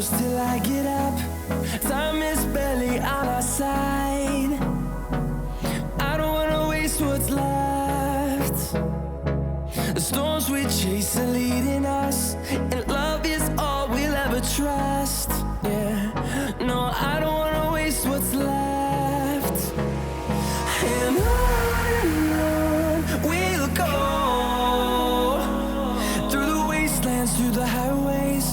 push till I get up. Time is barely on our side. I don't wanna waste what's left. The storms we chase are leading us, and love is all we'll ever trust. Yeah, no, I don't wanna waste what's left. And on we'll go, through the wastelands, through the highways,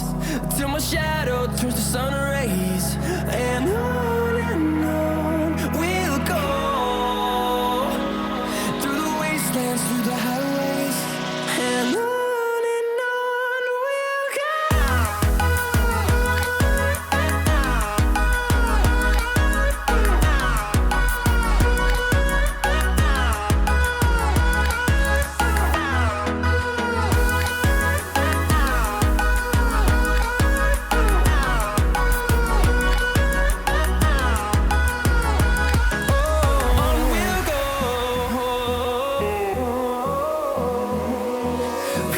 till my shadow turns to sun rays. And on we'll go, through the wastelands, through the highways, and on we'll go.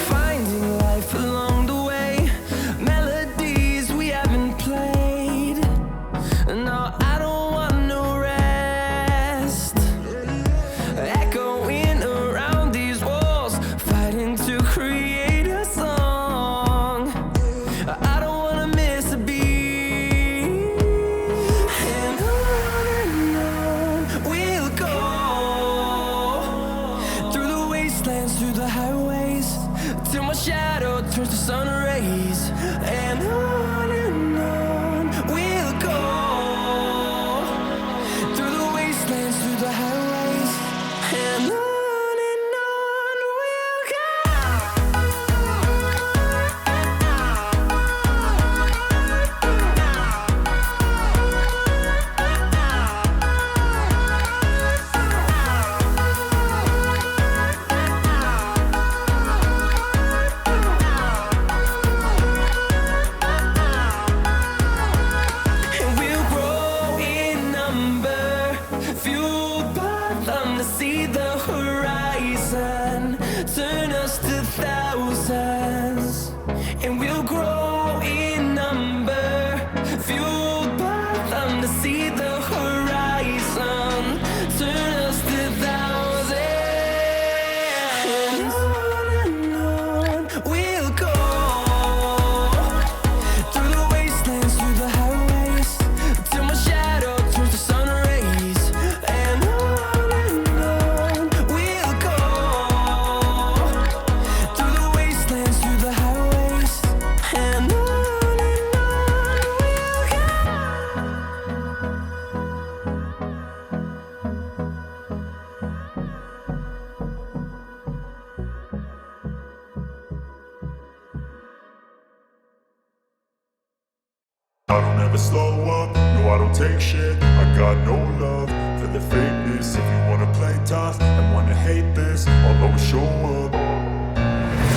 Finding life along the way, melodies we haven't played. No, I don't want no rest. Echoing around these walls, fighting to create a song. I don't wanna miss a beat. And on we'll go, through the wastelands, through the highways, till my shadow turns to sun rays. And on we'll go, through the wastelands, through the highways, and on we'll go. And we'll grow in number, fueled by them to see the horizon, turn us to thousands. And we'll grow in number, fueled by them to see the horizon, turn us to thousands. And on we'll go, through the wastelands, through the highways, till my shadow turns to sun rays. And on we'll go, through the wastelands, through the highways, and on we'll go. I don't ever slow up, no I don't take shit. I got no love for the fakeness. If you wanna play tough and wanna hate this, I'll always show up.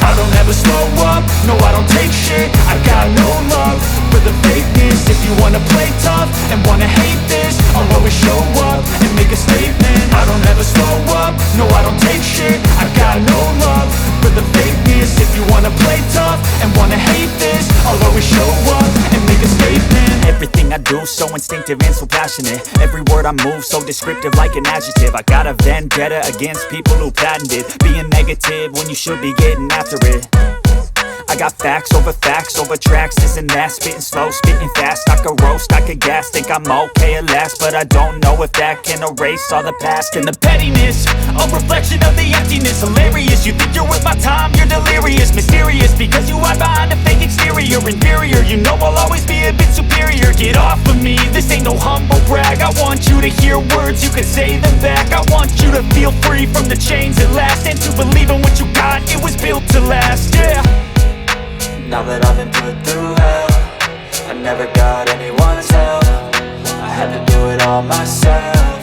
I don't ever slow up, no I don't take shit. I got no love for the fakeness. If you wanna play tough and wanna hate this, I'll always show up and make a statement. I don't ever slow up, no I don't take shit. I got no love for the fakeness. If you wanna play tough and wanna hate this, I'll always show up and make a statement. Everything I do so instinctive and so passionate. Every word I move so descriptive like an adjective. I got a vendetta against people who patented being negative when you should be getting after it. I got facts over tracks, this and that. Spitting slow, spitting fast. I could roast, I could gas. Think I'm okay at last, but I don't know if that can erase all the past. And the pettiness, a reflection of the emptiness. Hilarious, you think you're worth my time, you're delirious. Mysterious, because you hide behind a fake exterior. Inferior, you know I'll always be a bit superior. Get off of me, this ain't no humble brag. I want you to hear words, you can say them back. I want you to feel free from the chains at last, and to believe in what you got, it was built to last, yeah. Now that I've been put through hell, I never got anyone's help. I had to do it all myself.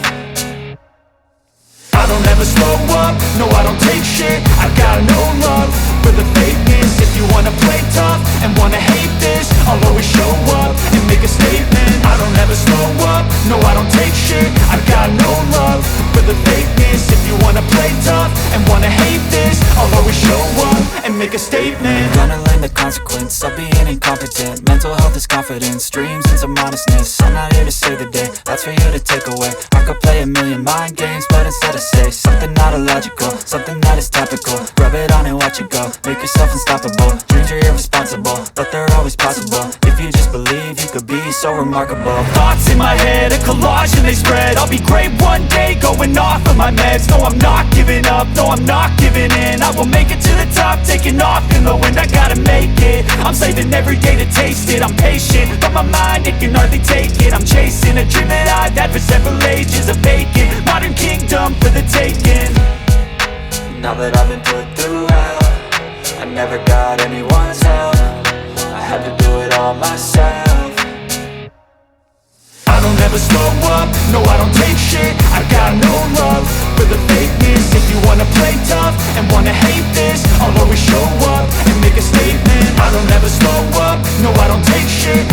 I don't ever slow up, no I don't take shit. I got no love for the fakeness. If you wanna play tough and wanna hate this, I'll always show up and make a statement. I don't ever slow up, no I don't take shit. I got no love for the fakeness. If you wanna play tough and wanna hate this, I'll always show up and make a statement. Gonna learn the consequence of being incompetent. Mental health is confidence, dreams and some honestness. I'm not here to save the day, that's for you to take away. I could play a million mind games, but instead I say something not illogical, something that is topical. Rub it on and watch it go, make yourself unstoppable. Dreams are irresponsible, but they're always possible. If you just believe, you could be so remarkable. Thoughts in my head, a collage and they spread. I'll be great one day, going off of my meds. No, I'm not giving up, no, I'm not giving in. I will make it to the top, taking off in the wind. I gotta make it, I'm saving every day to taste it. I'm patient, but my mind, it can hardly take it. I'm chasing a dream that I've had for several ages. A vacant, modern kingdom for the taking. Now that I've been put through hell, I never got anyone's help. I had to do it all myself. I don't ever slow up, no I don't take shit. I got no love for the fakeness. If you wanna play tough and wanna hate this, I'll always show up and make a statement. I don't ever slow up, no I don't take shit.